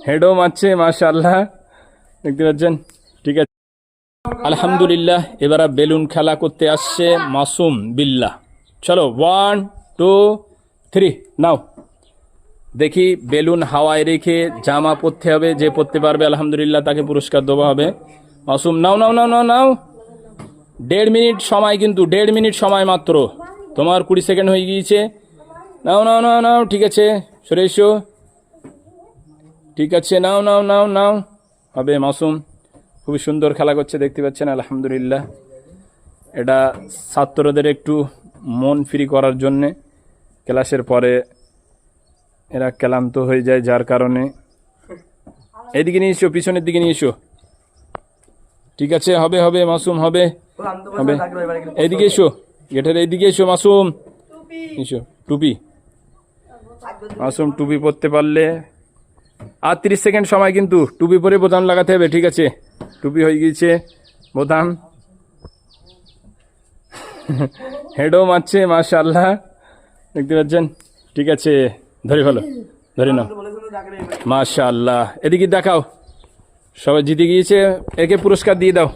হেডও মারছে মাশাআল্লাহ, দেখতে পাচ্ছেন। ঠিক আছে, আলহামদুলিল্লাহ। এবার বেলুন খেলা করতে আসছে মাসুম বিল্লাহ। চলো 1 2 3 নাও। দেখি বেলুন হাওয়ায় রেখে জামা পরতে হবে, যে পরতে পারবে আলহামদুলিল্লাহ তাকে পুরস্কার দেওয়া হবে। মাসুম নাও নাও নাও নাও নাও। 1.5 মিনিট সময়, কিন্তু 1.5 মিনিট সময় মাত্র। তোমার 20 সেকেন্ড হয়ে গিয়েছে। নাও নাও নাও নাও, ঠিক আছে, সরে এসো। ঠিক আছে, নাও নাও নাও নাও। হবে মাসুম, খুবই সুন্দর খেলা করছে দেখতে পাচ্ছেন আলহামদুলিল্লাহ। এটা ছাত্রদের একটু মন ফ্রি করার জন্যে, ক্লাসের পরে এরা ক্লান্ত হয়ে যায়, যার কারণে। এইদিকে নিয়ে এসো, পিছনের দিকে নিয়ে এসো। ঠিক আছে, হবে হবে মাসুম, হবে হবে। এইদিকে এসো, গেটের এইদিকে এসো মাসুম, এসো। টুপি, মাসুম টুপি পরতে পারলে আর 30 সেকেন্ড সময়, কিন্তু টুপি পরে বোতাম লাগাতে হবে। ঠিক আছে, টুপি হয়ে গিয়েছে, বোতাম। হেডও মারছে মাশাআল্লাহ, দেখতে পাচ্ছেন। ঠিক আছে, ধরে ফেলো, ধরে নাও মাশাআল্লাহ। এদিকে দেখাও, সবাই জিতে গিয়েছে, একে পুরস্কার দিয়ে দাও।